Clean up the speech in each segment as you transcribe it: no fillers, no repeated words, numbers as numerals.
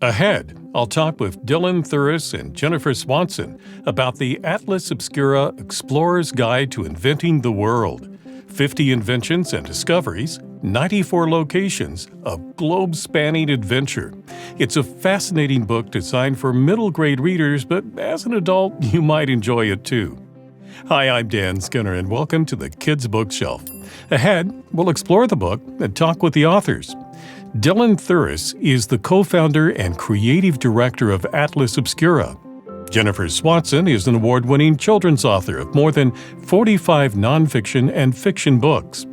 Ahead, I'll talk with Dylan Thuras and Jennifer Swanson about the Atlas Obscura Explorer's Guide to Inventing the World. 50 inventions and discoveries, 94 locations, a globe-spanning adventure. It's a fascinating book designed for middle-grade readers, but as an adult, you might enjoy it too. Hi, I'm Dan Skinner, and welcome to the Kids Bookshelf. Ahead, we'll explore the book and talk with the authors. Dylan Thuras is the co-founder and creative director of Atlas Obscura. Jennifer Swanson is an award-winning children's author of more than 45 nonfiction and fiction books.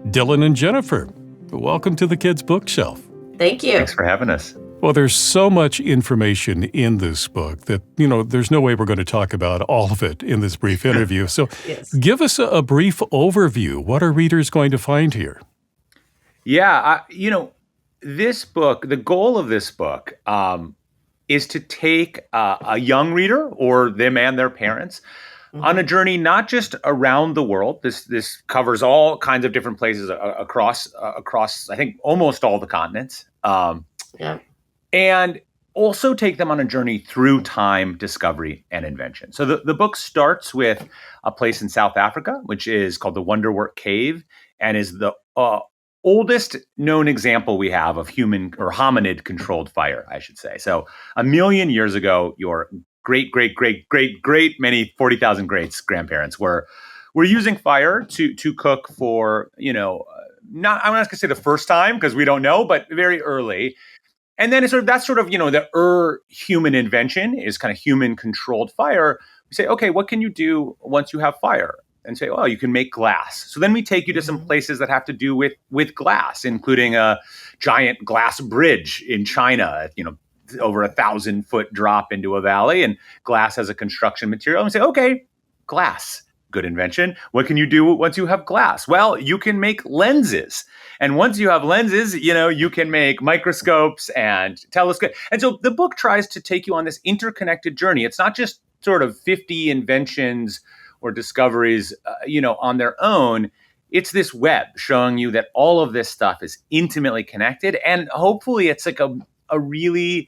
Dylan and Jennifer, welcome to the Kids Bookshelf. Thank you. Thanks for having us. Well, there's so much information in this book that, there's no way we're going to talk about all of it in this brief interview. So Yes. Give us a brief overview. What are readers going to find here? Yeah, this book, the goal of this book is to take a young reader or them and their parents on a journey not just around the world. This covers all kinds of different places across I think almost all the continents. And also take them on a journey through time, discovery, and invention. So the book starts with a place in South Africa, which is called the Wonderwork Cave, and is the oldest known example we have of human or hominid controlled fire, I should say. So 1 million years ago, your great many 40,000 greats grandparents were using fire to cook for, I'm not going to say the first time because we don't know, but very early. And then the human invention is kind of human controlled fire. We say, okay, what can you do once you have fire? And say, you can make glass. So then we take you to some places that have to do with glass, including a giant glass bridge in China, over 1,000-foot drop into a valley, and glass as a construction material. And we say, okay, glass, good invention. What can you do once you have glass? Well, you can make lenses. And once you have lenses, you can make microscopes and telescopes. And so the book tries to take you on this interconnected journey. It's not just sort of 50 inventions or discoveries, on their own. It's this web showing you that all of this stuff is intimately connected. And hopefully it's like a really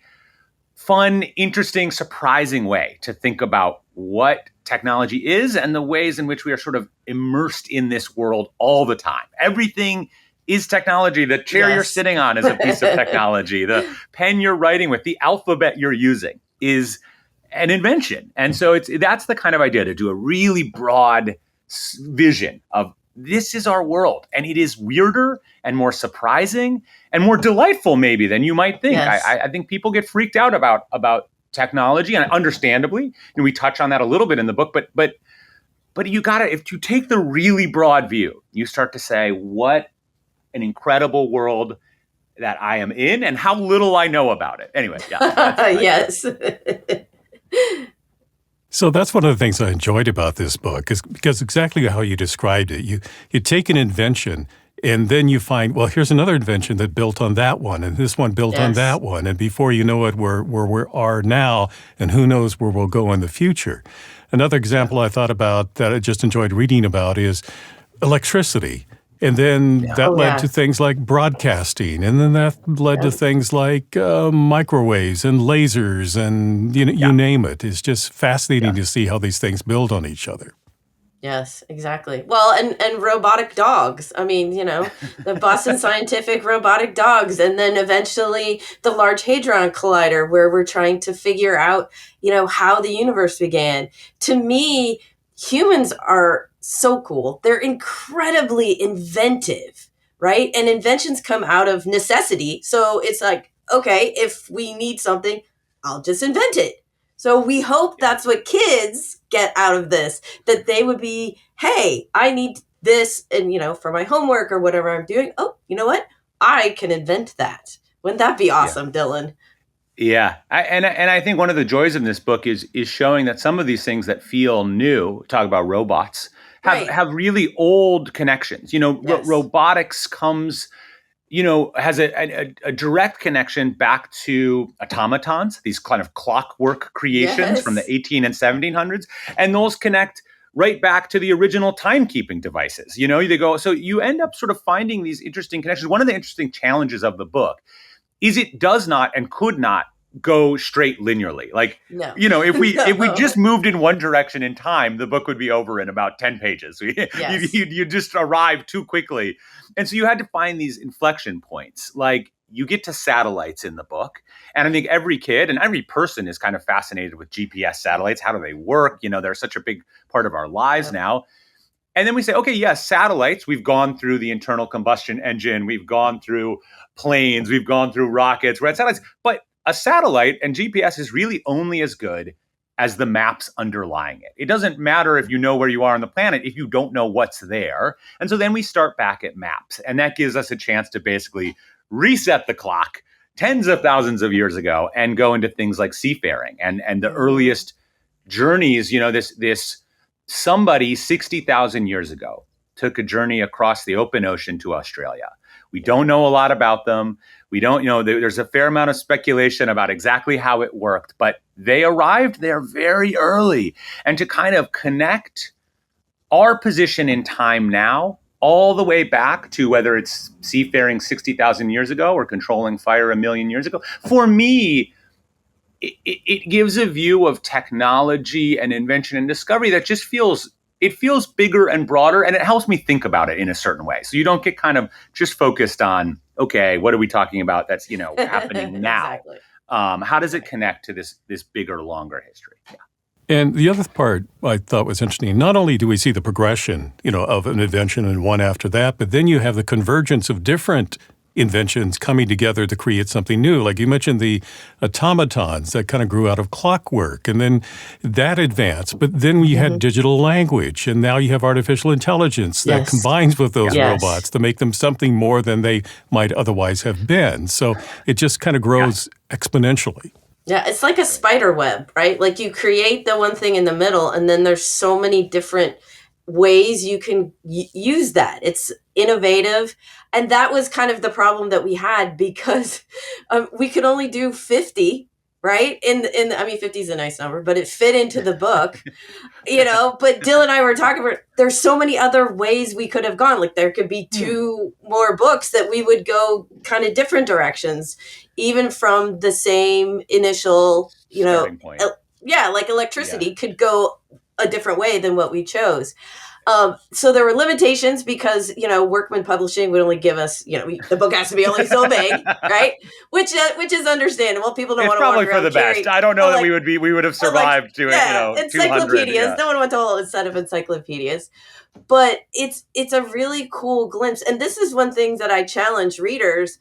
fun, interesting, surprising way to think about what technology is and the ways in which we are sort of immersed in this world all the time. Everything is technology. The chair you're sitting on is a piece of technology. The pen you're writing with, the alphabet you're using is an invention. And so that's the kind of idea, to do a really broad vision of this is our world. And it is weirder and more surprising and more delightful maybe than you might think. Yes. I think people get freaked out about technology, and understandably, we touch on that a little bit in the book, but you gotta, if you take the really broad view, you start to say, what an incredible world that I am in and how little I know about it. Anyway, Yes. So that's one of the things I enjoyed about this book, is because exactly how you described it. You take an invention and then you find, well, here's another invention that built on that one, and this one built on that one. And before you know it, we're where we are now, and who knows where we'll go in the future. Another example I thought about that I just enjoyed reading about is electricity. And then that led to things like broadcasting. And then that led to things like microwaves and lasers and you name it. It's just fascinating to see how these things build on each other. Yes, exactly. Well, and robotic dogs. I mean, the Boston Scientific robotic dogs, and then eventually the Large Hadron Collider, where we're trying to figure out, how the universe began. To me, humans are so cool. They're incredibly inventive, right? And inventions come out of necessity. So it's like, okay, if we need something, I'll just invent it. So we hope that's what kids get out of this, that they would be, hey, I need this, and, for my homework or whatever I'm doing. Oh, you know what? I can invent that. Wouldn't that be awesome, Dylan? Yeah. I think one of the joys of this book is showing that some of these things that feel new, talk about robots, have really old connections. Robotics comes, has a direct connection back to automatons, these kind of clockwork creations from the 18 and 1700s. And those connect right back to the original timekeeping devices. They go, so you end up sort of finding these interesting connections. One of the interesting challenges of the book is it does not and could not go straight linearly. Like, No. if we No. just moved in one direction in time, the book would be over in about 10 pages. Yes. You just arrive too quickly. And so you had to find these inflection points. Like, you get to satellites in the book. And I think every kid and every person is kind of fascinated with GPS satellites. How do they work? They're such a big part of our lives now. And then we say, okay, yes, satellites, we've gone through the internal combustion engine, we've gone through planes, we've gone through rockets, we're at satellites. But a satellite and GPS is really only as good as the maps underlying it. It doesn't matter if you know where you are on the planet if you don't know what's there. And so then we start back at maps. And that gives us a chance to basically reset the clock tens of thousands of years ago and go into things like seafaring and the earliest journeys. This somebody 60,000 years ago took a journey across the open ocean to Australia. We don't know a lot about them. We don't, there's a fair amount of speculation about exactly how it worked, but they arrived there very early. And to kind of connect our position in time now, all the way back to whether it's seafaring 60,000 years ago or controlling fire 1,000,000 years ago, for me, it gives a view of technology and invention and discovery that just feels bigger and broader, and it helps me think about it in a certain way. So you don't get kind of just focused on, okay, what are we talking about that's happening now? Exactly. How does it connect to this bigger, longer history? Yeah. And the other part I thought was interesting, not only do we see the progression, of an invention and one after that, but then you have the convergence of different inventions coming together to create something new. Like you mentioned the automatons that kind of grew out of clockwork, and then that advanced. But then we had digital language, and now you have artificial intelligence that combines with those robots to make them something more than they might otherwise have been. So it just kind of grows exponentially. Yeah, it's like a spider web, right? Like you create the one thing in the middle, and then there's so many different ways you can use that. It's innovative. And that was kind of the problem that we had because we could only do 50, right? I mean, 50 is a nice number, but it fit into the book, but Dill and I were talking about, there's so many other ways we could have gone. Like there could be 2 more books that we would go kind of different directions, even from the same initial, starting point. Like electricity could go a different way than what we chose. So there were limitations because, Workman Publishing would only give us, the book has to be only so big, right? Which is understandable. People don't want to walk around. It's probably for the best. I don't know that we would have survived to encyclopedias. 200. Yeah. No one wants a whole set of encyclopedias. But it's a really cool glimpse. And this is one thing that I challenge readers.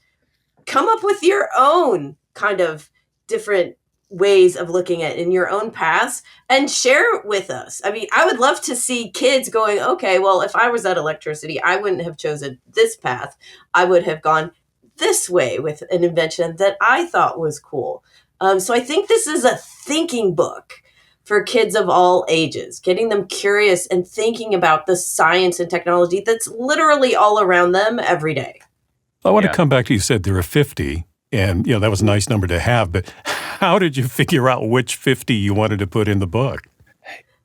Come up with your own kind of different ways of looking at it in your own paths and share it with us. I mean, I would love to see kids going, okay, well, if I was at electricity, I wouldn't have chosen this path. I would have gone this way with an invention that I thought was cool. So I think this is a thinking book for kids of all ages, getting them curious and thinking about the science and technology that's literally all around them every day. I want to come back to you said there are 50, and that was a nice number to have, but how did you figure out which 50 you wanted to put in the book?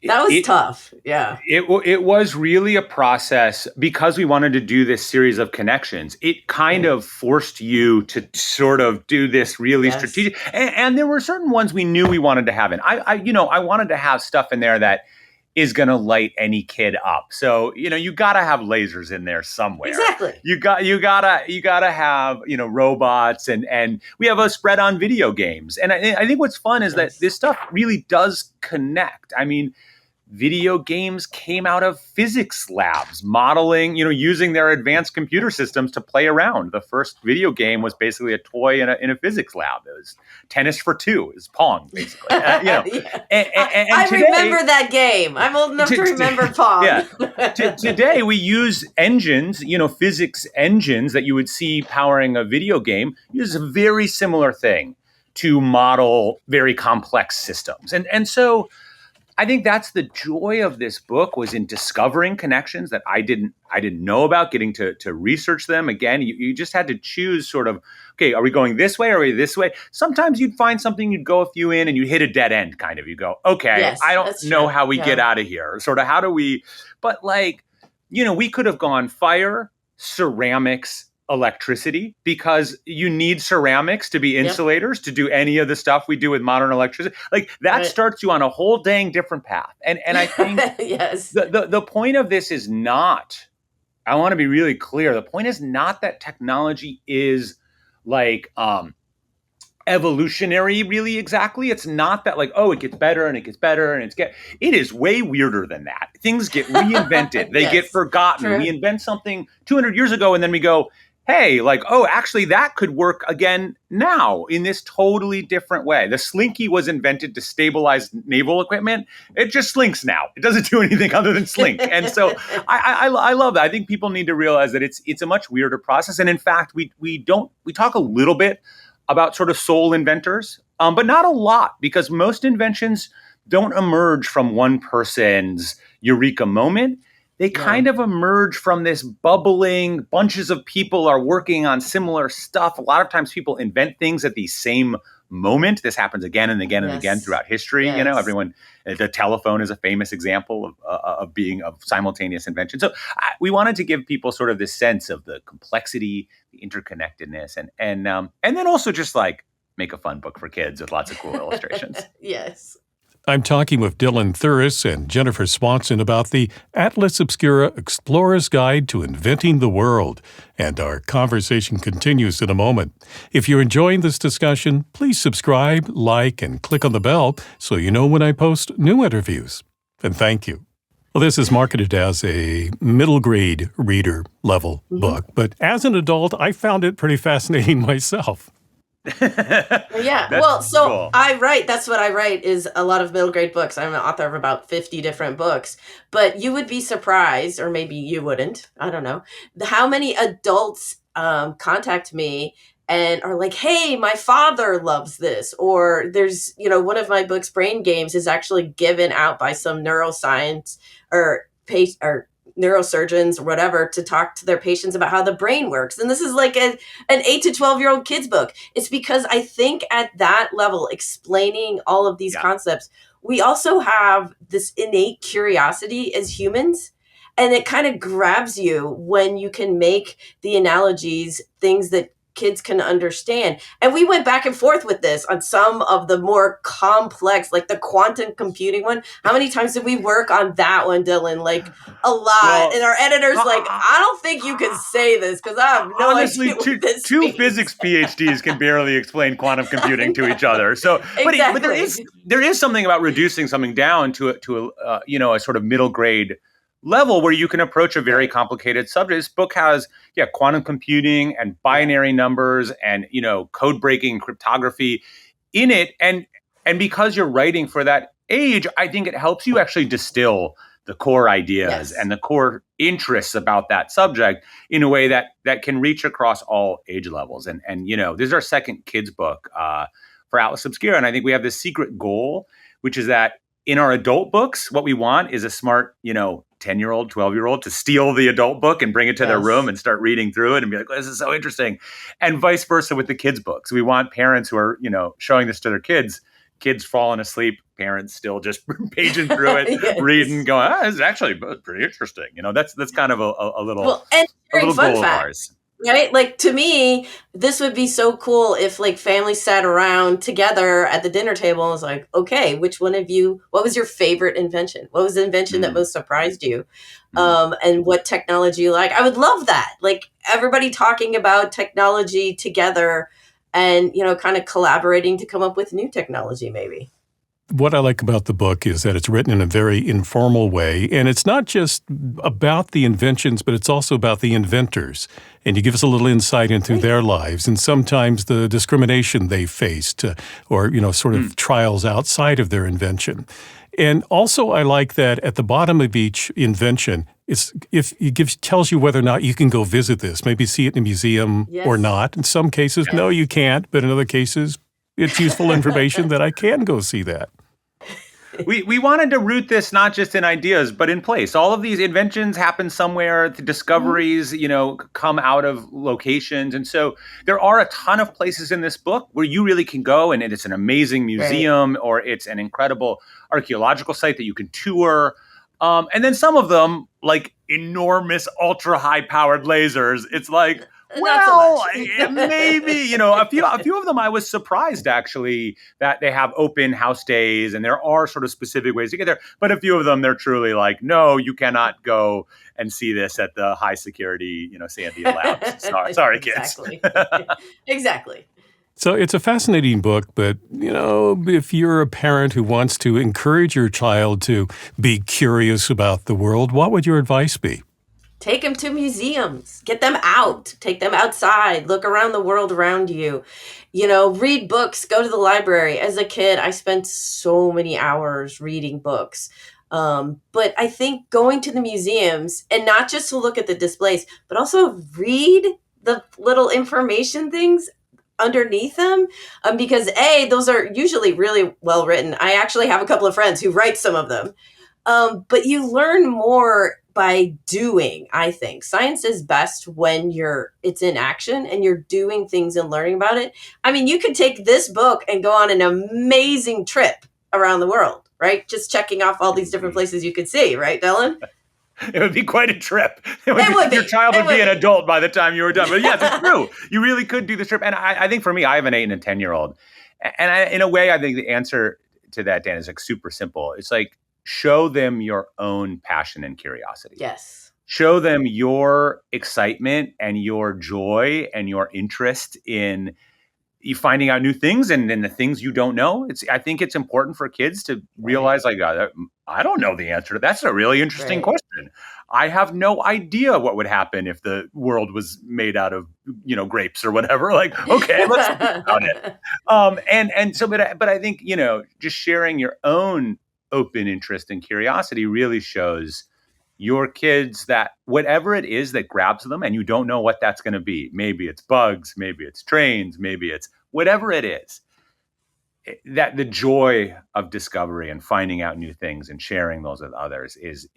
That was tough. Yeah. It was really a process because we wanted to do this series of connections. It kind of forced you to sort of do this really strategic. And there were certain ones we knew we wanted to have in. I wanted to have stuff in there that is going to light any kid up. So, you got to have lasers in there somewhere. Exactly. You got to have, robots and we have a spread on video games. And I think what's fun is that this stuff really does connect. I mean, video games came out of physics labs, modeling, using their advanced computer systems to play around. The first video game was basically a toy in a physics lab. It was tennis for 2. It was Pong, basically. And I today, remember that game. I'm old enough to remember Pong. Today we use engines, physics engines that you would see powering a video game. Use a very similar thing to model very complex systems. And so I think that's the joy of this book, was in discovering connections that I didn't know about, getting to research them. Again, you just had to choose sort of, okay, are we going this way or are we this way? Sometimes you'd find something, you'd go a few in and you hit a dead end kind of. You go, okay, I don't know how we get out of here. Sort of how do we, but we could have gone fire, ceramics, electricity, because you need ceramics to be insulators to do any of the stuff we do with modern electricity. Like that starts you on a whole dang different path. And I think yes. the point of this is not, I want to be really clear. The point is not that technology is like evolutionary, really, exactly. It's not that like, oh, it gets better and it gets better and it is way weirder than that. Things get reinvented. They get forgotten. True. We invent something 200 years ago and then we go, hey, like, oh, actually that could work again now in this totally different way. The slinky was invented to stabilize naval equipment. It just slinks now. It doesn't do anything other than slink. And so I love that. I think people need to realize that it's a much weirder process. And in fact, we talk a little bit about sort of sole inventors, but not a lot, because most inventions don't emerge from one person's eureka moment. They kind of emerge from this bubbling, bunches of people are working on similar stuff. A lot of times people invent things at the same moment. This happens again and again and again throughout history. You know, the telephone is a famous example of being of simultaneous invention. So we wanted to give people sort of this sense of the complexity, the interconnectedness, and then also just like make a fun book for kids with lots of cool illustrations. Yes. I'm talking with Dylan Thuras and Jennifer Swanson about the Atlas Obscura Explorer's Guide to Inventing the World, and our conversation continues in a moment. If you're enjoying this discussion, please subscribe, like, and click on the bell so you know when I post new interviews. And thank you. Well, this is marketed as a middle grade reader level book, but as an adult, I found it pretty fascinating myself. Yeah. Cool. That's what I write, is a lot of middle grade books. I'm an author of about 50 different books, but you would be surprised, or maybe you wouldn't, I don't know, how many adults contact me and are like, hey, my father loves this. Or there's, one of my books, Brain Games, is actually given out by some neuroscience or neurosurgeons or whatever to talk to their patients about how the brain works. And this is like an 8 to 12-year-old kid's book. It's because I think at that level, explaining all of these concepts, we also have this innate curiosity as humans. And it kind of grabs you when you can make the analogies, things that kids can understand. And we went back and forth with this on some of the more complex, like the quantum computing one. How many times did we work on that one, Dylan? Like a lot. Well, and our editor's like, I don't think you can say this because I have no idea what this two means. Physics PhDs can barely explain quantum computing to each other. So, but there is something about reducing something down to a sort of middle grade level where you can approach a very complicated subject. This book has quantum computing and binary numbers and code breaking, cryptography in it, and because you're writing for that age, I think it helps you actually distill the core ideas and the core interests about that subject in a way that can reach across all age levels. And this is our second kids book for Atlas Obscura, and I think we have this secret goal, which is that in our adult books, what we want is a smart 10-year-old, 12-year-old to steal the adult book and bring it to their room and start reading through it and be like, oh, this is so interesting. And vice versa with the kids' books. We want parents who are, showing this to their kids falling asleep, parents still just paging through it, reading, going, this is actually pretty interesting. That's kind of a little, and a little fun goal fact. of ours. Right? Like, to me, this would be so cool if like families sat around together at the dinner table and was like, okay, what was your favorite invention? What was the invention that most surprised you? And what technology you like? I would love that. Like everybody talking about technology together and, kind of collaborating to come up with new technology maybe. What I like about the book is that it's written in a very informal way, and it's not just about the inventions, but it's also about the inventors. And you give us a little insight into their lives and sometimes the discrimination they faced or, sort of trials outside of their invention. And also I like that at the bottom of each invention, tells you whether or not you can go visit this, maybe see it in a museum or not. In some cases, no, you can't, but in other cases, it's useful information that I can go see that. We wanted to root this not just in ideas, but in place. All of these inventions happen somewhere. The discoveries, come out of locations. And so there are a ton of places in this book where you really can go, and it's an amazing museum or it's an incredible archaeological site that you can tour. And then some of them, like enormous, ultra high powered lasers. It's like, Not so Well, much. maybe, a few of them I was surprised actually that they have open house days and there are sort of specific ways to get there. But a few of them, they're truly like, no, you cannot go and see this at the high security, Sandia Labs. Sorry, kids. Exactly. Exactly. So it's a fascinating book, but, if you're a parent who wants to encourage your child to be curious about the world, what would your advice be? Take them to museums, get them out, take them outside, look around the world around you, read books, go to the library. As a kid, I spent so many hours reading books. But I think going to the museums and not just to look at the displays, but also read the little information things underneath them, because those are usually really well written. I actually have a couple of friends who write some of them. But you learn more by doing, I think. Science is best when it's in action and you're doing things and learning about it. I mean, you could take this book and go on an amazing trip around the world, right? Just checking off all these different places you could see, right, Dylan? It would be quite a trip. Your child would be an adult by the time you were done. But yes, it's true. You really could do this trip. And I think for me, I have an 8 and a 10-year-old. And in a way, I think the answer to that, Dan, is like super simple. It's like, show them your own passion and curiosity. Yes. Show them your excitement and your joy and your interest in you finding out new things and the things you don't know. I think it's important for kids to realize, like, I don't know the answer to that. That's a really interesting question. I have no idea what would happen if the world was made out of, grapes or whatever. Like, okay, let's think about it. But I think, just sharing your own open interest and curiosity really shows your kids that whatever it is that grabs them, and you don't know what that's going to be. Maybe it's bugs, maybe it's trains, maybe it's whatever it is, that the joy of discovery and finding out new things and sharing those with others is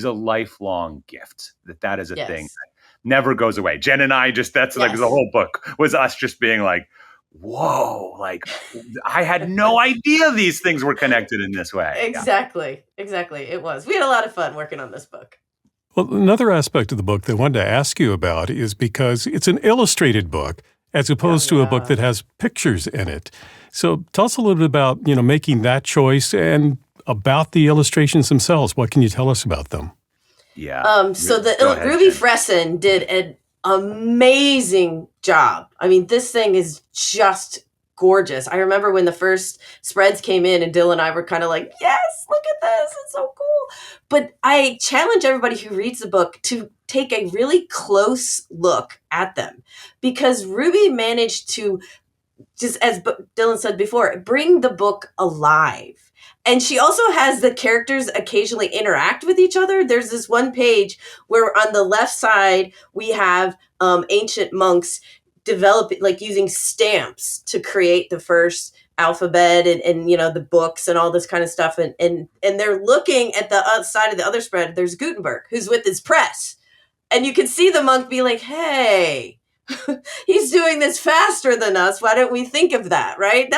a lifelong gift. That is a thing that never goes away. Jen and I that's like the whole book was us just being like, whoa, like I had no idea these things were connected in this way. Exactly. It was. We had a lot of fun working on this book. Well, another aspect of the book that I wanted to ask you about is because it's an illustrated book as opposed to a book that has pictures in it. So tell us a little bit about, making that choice and about the illustrations themselves. What can you tell us about them? Yeah. Ruby Fresson did an amazing job. I mean, this thing is just gorgeous. I remember when the first spreads came in and Dylan and I were kind of like, yes, look at this. It's so cool. But I challenge everybody who reads the book to take a really close look at them, because Ruby managed to, just as Dylan said before, bring the book alive. And she also has the characters occasionally interact with each other. There's this one page where on the left side, we have ancient monks using stamps to create the first alphabet and the books and all this kind of stuff. And they're looking at the other side of the other spread. There's Gutenberg, who's with his press. And you can see the monk be like, hey, he's doing this faster than us. Why don't we think of that, right?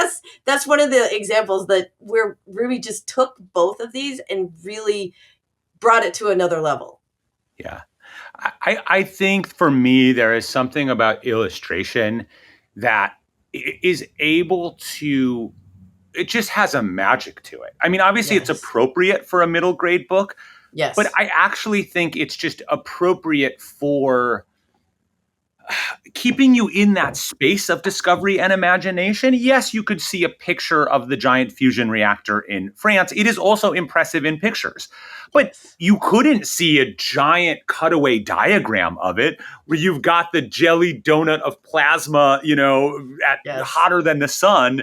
That's one of the examples where Ruby just took both of these and really brought it to another level. Yeah. I think for me, there is something about illustration that is able to, it just has a magic to it. I mean, obviously it's appropriate for a middle grade book, but I actually think it's just appropriate for keeping you in that space of discovery and imagination. Yes, you could see a picture of the giant fusion reactor in France. It is also impressive in pictures. But you couldn't see a giant cutaway diagram of it where you've got the jelly donut of plasma, hotter than the sun,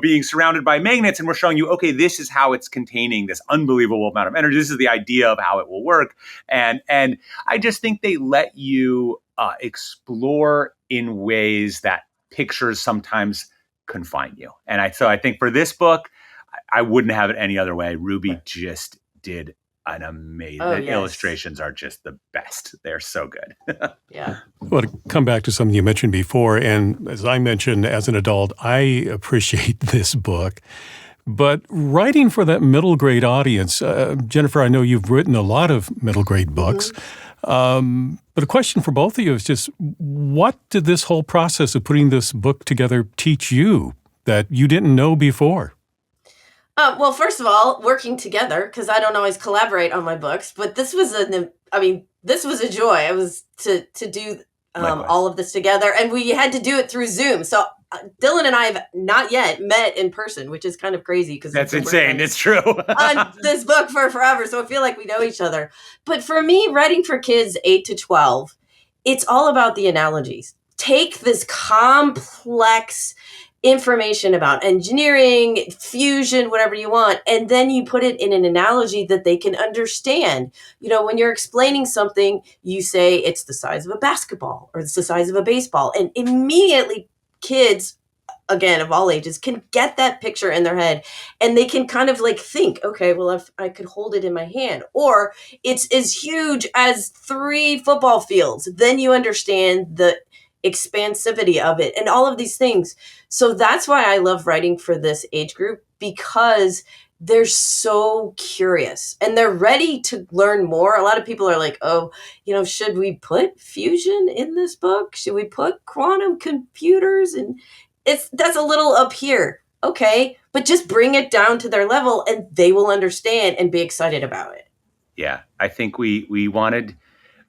being surrounded by magnets. And we're showing you, okay, this is how it's containing this unbelievable amount of energy. This is the idea of how it will work. And I just think they let you explore in ways that pictures sometimes confine you. And so I think for this book, I wouldn't have it any other way. Ruby just did an amazing. Illustrations are just the best. They're so good. Yeah. Well, to come back to something you mentioned before, and as I mentioned, as an adult, I appreciate this book. But writing for that middle grade audience, Jennifer, I know you've written a lot of middle grade books. But a question for both of you is just, what did this whole process of putting this book together teach you that you didn't know before? Well, first of all, working together, because I don't always collaborate on my books, but this was this was a joy. It was to do Likewise. all of this together, and we had to do it through Zoom. So Dylan and I have not yet met in person, which is kind of crazy because That's insane. It's true. on this book for forever, so I feel like we know each other. But for me, writing for kids 8 to 12, it's all about the analogies. Take this complex information about engineering, fusion, whatever you want, and then you put it in an analogy that they can understand. You know, when you're explaining something, you say it's the size of a basketball or it's the size of a baseball, and immediately kids, again, of all ages, can get that picture in their head, and they can kind of like think, okay, well, if I could hold it in my hand, or it's as huge as 3 football fields, then you understand the expansivity of it and all of these things. So that's why I love writing for this age group, because they're so curious and they're ready to learn more. A lot of people are like, oh, you know, should we put fusion in this book? Should we put quantum computers? And that's a little up here. Okay, but just bring it down to their level and they will understand and be excited about it. Yeah, I think we wanted,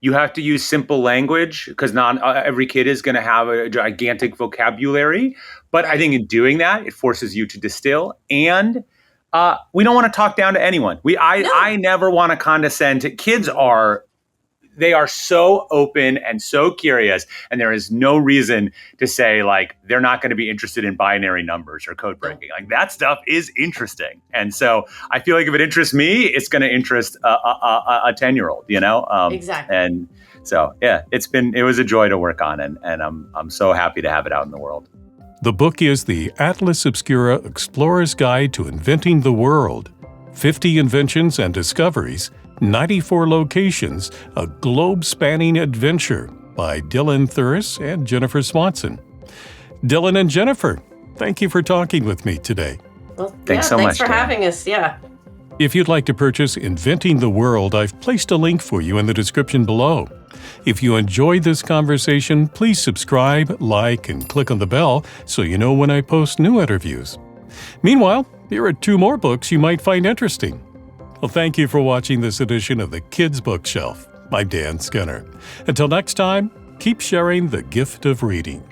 you have to use simple language because not every kid is going to have a gigantic vocabulary. But I think in doing that, it forces you to distill. And we don't want to talk down to anyone. I never want to condescend to kids. They are so open and so curious, and there is no reason to say like they're not going to be interested in binary numbers or code breaking. Like that stuff is interesting, and so I feel like if it interests me, it's going to interest a 10-year-old. You know, Exactly. And so yeah, it was a joy to work on, and I'm so happy to have it out in the world. The book is the Atlas Obscura Explorer's Guide to Inventing the World. 50 inventions and discoveries, 94 locations, a globe-spanning adventure by Dylan Thuras and Jennifer Swanson. Dylan and Jennifer, thank you for talking with me today. Well, Thanks so thanks much, for Dan. having us. Yeah. If you'd like to purchase Inventing the World, I've placed a link for you in the description below. If you enjoyed this conversation, please subscribe, like, and click on the bell so you know when I post new interviews. Meanwhile, here are 2 more books you might find interesting. Well, thank you for watching this edition of the Kids Bookshelf. I'm Dan Skinner. Until next time, keep sharing the gift of reading.